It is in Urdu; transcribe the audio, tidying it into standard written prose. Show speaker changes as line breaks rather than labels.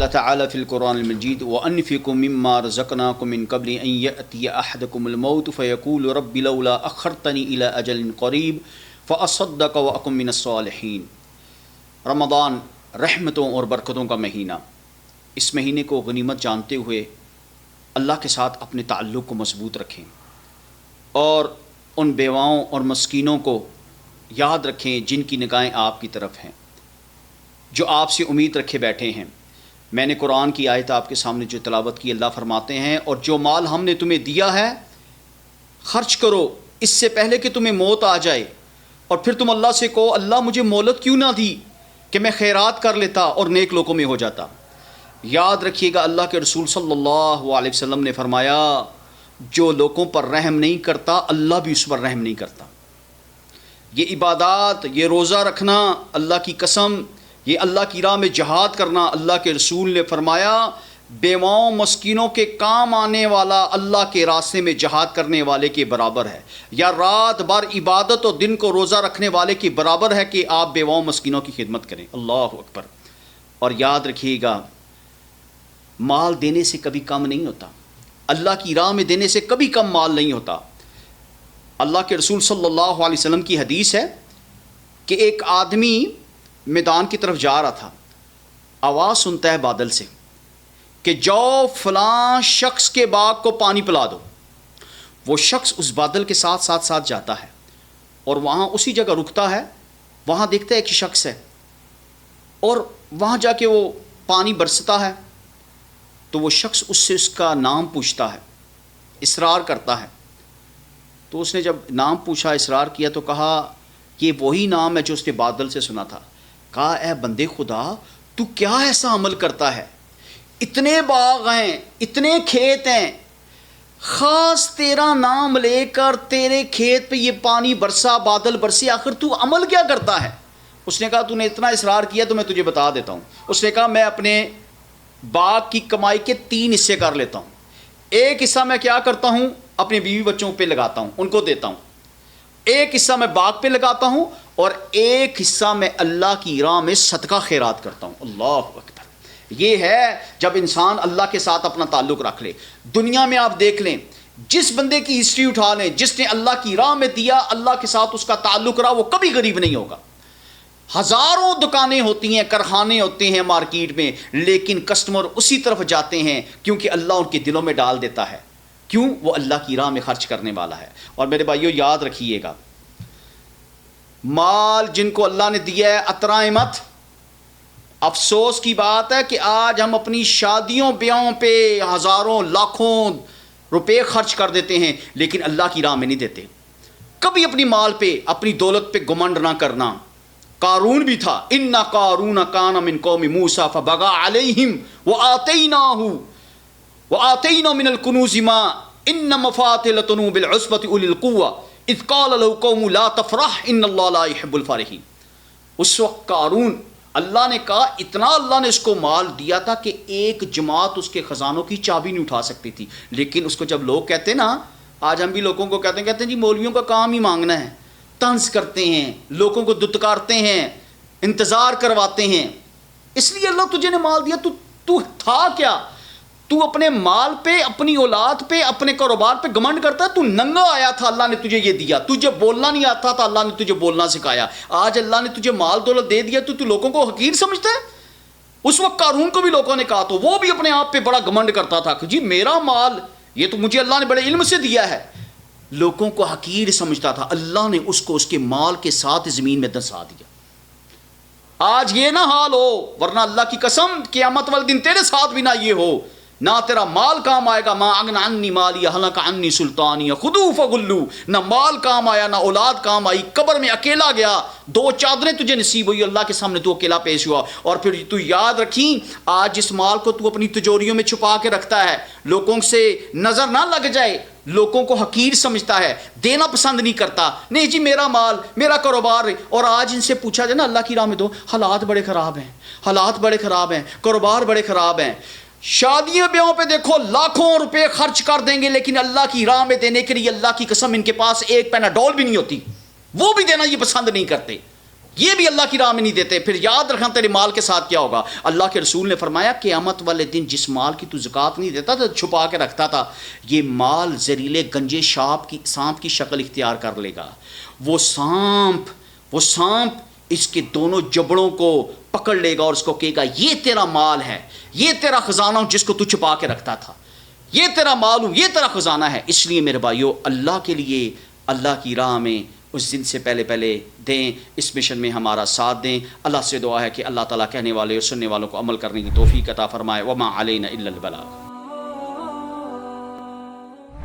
قال تعالی فی القرآن المجید وَأَنفِقُوا مِمَّا رَزَقْنَاكُم مِّن قَبْلِ أَن يَأْتِيَ أَحَدَكُمُ الْمَوْتُ فَيَقُولُ رَبِّ لَوْلَا أَخَّرْتَنِي إِلَىٰ أَجَلٍ قَرِيبٍ فَأَصَّدَّقَ وَأَكُن مِّنَ الصَّالِحِينَ۔ رمضان رحمتوں اور برکتوں کا مہینہ، اس مہینے کو غنیمت جانتے ہوئے اللہ کے ساتھ اپنے تعلق کو مضبوط رکھیں اور ان بیواؤں اور مسکینوں کو یاد رکھیں جن کی نگاہیں آپ کی طرف ہیں، جو آپ سے امید رکھے بیٹھے ہیں۔ میں نے قرآن کی آیت آپ کے سامنے جو تلاوت کی، اللہ فرماتے ہیں اور جو مال ہم نے تمہیں دیا ہے خرچ کرو اس سے پہلے کہ تمہیں موت آ جائے، اور پھر تم اللہ سے کہو اللہ مجھے مہلت کیوں نہ دی کہ میں خیرات کر لیتا اور نیک لوگوں میں ہو جاتا۔ یاد رکھیے گا اللہ کے رسول صلی اللہ علیہ وسلم نے فرمایا جو لوگوں پر رحم نہیں کرتا اللہ بھی اس پر رحم نہیں کرتا۔ یہ عبادات، یہ روزہ رکھنا، اللہ کی قسم یہ اللہ کی راہ میں جہاد کرنا، اللہ کے رسول نے فرمایا بیواؤں مسکینوں کے کام آنے والا اللہ کے راستے میں جہاد کرنے والے کے برابر ہے، یا رات بھر عبادت اور دن کو روزہ رکھنے والے کے برابر ہے کہ آپ بیواؤں مسکینوں کی خدمت کریں۔ اللہ اکبر۔ اور یاد رکھیے گا مال دینے سے کبھی کم نہیں ہوتا، اللہ کی راہ میں دینے سے کبھی کم مال نہیں ہوتا۔ اللہ کے رسول صلی اللہ علیہ وسلم کی حدیث ہے کہ ایک آدمی میدان کی طرف جا رہا تھا، آواز سنتا ہے بادل سے کہ جاؤ فلاں شخص کے باغ کو پانی پلا دو۔ وہ شخص اس بادل کے ساتھ ساتھ جاتا ہے اور وہاں اسی جگہ رکتا ہے، وہاں دیکھتا ہے ایک شخص ہے اور وہاں جا کے وہ پانی برستا ہے تو وہ شخص اس سے اس کا نام پوچھتا ہے، اصرار کرتا ہے۔ تو اس نے جب نام پوچھا، اصرار کیا تو کہا یہ وہی نام ہے جو اس نے بادل سے سنا تھا۔ کہا اے بندے خدا تو کیا ایسا عمل کرتا ہے، اتنے باغ ہیں، اتنے کھیت ہیں، خاص تیرا نام لے کر تیرے کھیت پہ یہ پانی برسا، بادل برسے، آخر تو عمل کیا کرتا ہے؟ اس نے کہا تو نے اتنا اصرار کیا تو میں تجھے بتا دیتا ہوں۔ اس نے کہا میں اپنے باغ کی کمائی کے 3 حصے کر لیتا ہوں، ایک حصہ میں کیا کرتا ہوں اپنے بیوی بچوں پہ لگاتا ہوں، ان کو دیتا ہوں، ایک حصہ میں باغ پہ لگاتا ہوں اور ایک حصہ میں اللہ کی راہ میں صدقہ خیرات کرتا ہوں۔ اللہ اکبر۔ یہ ہے جب انسان اللہ کے ساتھ اپنا تعلق رکھ لے۔ دنیا میں آپ دیکھ لیں، جس بندے کی ہسٹری اٹھا لیں جس نے اللہ کی راہ میں دیا، اللہ کے ساتھ اس کا تعلق رہا، وہ کبھی غریب نہیں ہوگا۔ ہزاروں دکانیں ہوتی ہیں، کارخانے ہوتے ہیں مارکیٹ میں، لیکن کسٹمر اسی طرف جاتے ہیں کیونکہ اللہ ان کے دلوں میں ڈال دیتا ہے۔ کیوں؟ وہ اللہ کی راہ میں خرچ کرنے والا ہے۔ اور میرے بھائیو یاد رکھیے گا مال جن کو اللہ نے دیا ہے اترائیں مت۔ افسوس کی بات ہے کہ آج ہم اپنی شادیوں بیاہوں پہ ہزاروں لاکھوں روپے خرچ کر دیتے ہیں لیکن اللہ کی راہ میں نہیں دیتے۔ کبھی اپنی مال پہ، اپنی دولت پہ گھمنڈ نہ کرنا۔ قارون بھی تھا، ان قارون کان من قوم موسیٰ فبغى علیہم وآتیناہ من الکنوز ما ان مفاتح لتنوء بالعصبۃ اولي القوۃ اذ قال له قوم لا تفرح ان اللہ لا يحب الفرحین۔ اس وقت قارون، اللہ نے کہا اتنا اللہ نے اس کو مال دیا تھا کہ ایک جماعت اس کے خزانوں کی چابی نہیں اٹھا سکتی تھی، لیکن اس کو جب لوگ کہتے نا، آج ہم بھی لوگوں کو کہتے ہیں جی مولویوں کا کام ہی مانگنا ہے، طنز کرتے ہیں، لوگوں کو دتکارتے ہیں، انتظار کرواتے ہیں، اس لیے اللہ تجھے نے مال دیا۔ تو تھا کیا؟ تو اپنے مال پہ، اپنی اولاد پہ، اپنے کاروبار پہ گھمنڈ کرتا ہے۔ تو ننگا آیا تھا، اللہ نے تجھے یہ دیا، تجھے بولنا نہیں آتا تھا، اللہ نے تجھے بولنا سکھایا۔ آج اللہ نے تجھے مال دولت دے دیا تو لوگوں کو حقیر سمجھتا ہے۔ اس وقت قارون کو بھی لوگوں نے کہا تو وہ بھی اپنے آپ پہ بڑا گھمنڈ کرتا تھا کہ جی میرا مال یہ تو مجھے اللہ نے بڑے علم سے دیا ہے، لوگوں کو حقیر سمجھتا تھا۔ اللہ نے اس کو اس کے مال کے ساتھ زمین میں دسا دیا۔ آج یہ نہ حال ہو، ورنہ اللہ کی قسم قیامت والے دن تیرے ساتھ بھی نہ یہ ہو، نہ تیرا مال کام آئے گا، ما اغنی عنی مالی ہلک عنی سلطانی خذوا فغلوا، نہ مال کام آیا نہ اولاد کام آئی، قبر میں اکیلا گیا، 2 چادریں تجھے نصیب ہوئی، اللہ کے سامنے تو اکیلا پیش ہوا۔ اور پھر تو یاد رکھیں آج اس مال کو تو اپنی تجوریوں میں چھپا کے رکھتا ہے، لوگوں سے نظر نہ لگ جائے، لوگوں کو حقیر سمجھتا ہے، دینا پسند نہیں کرتا، نہیں جی میرا مال میرا کاروبار۔ اور آج ان سے پوچھا جائے نا اللہ کی راہ میں دو، حالات بڑے خراب ہیں، حالات بڑے خراب ہیں، کاروبار بڑے خراب ہیں۔ شادیوں بیاہوں پہ دیکھو لاکھوں روپے خرچ کر دیں گے لیکن اللہ کی راہ میں دینے کے لیے اللہ کی قسم ان کے پاس ایک پیناڈول بھی نہیں ہوتی، وہ بھی دینا یہ پسند نہیں کرتے۔ یہ بھی اللہ کی راہ میں نہیں دیتے. پھر یاد رکھنا تیرے مال کے ساتھ کیا ہوگا. اللہ کے رسول نے فرمایا قیامت والے دن جس مال کی تو زکوٰۃ نہیں دیتا تھا، چھپا کے رکھتا تھا، یہ مال زہریلے گنجے سانپ کی شکل اختیار کر لے گا. وہ سانپ اس کے دونوں جبڑوں کو پکڑ لے گا اور اس کو کہے گا یہ تیرا مال ہے، یہ تیرا خزانہ ہوں جس کو تو چھپا کے رکھتا تھا، یہ تیرا مال ہوں، یہ تیرا خزانہ ہے. اس لیے میرے بھائیو، اللہ کے لیے اللہ کی راہ میں اس دن سے پہلے دیں، اس مشن میں ہمارا ساتھ دیں. اللہ سے دعا ہے کہ اللہ تعالیٰ کہنے والے اور سننے والوں کو عمل کرنے کی توفیق عطا فرمائے. وما علینا الا البلاغ.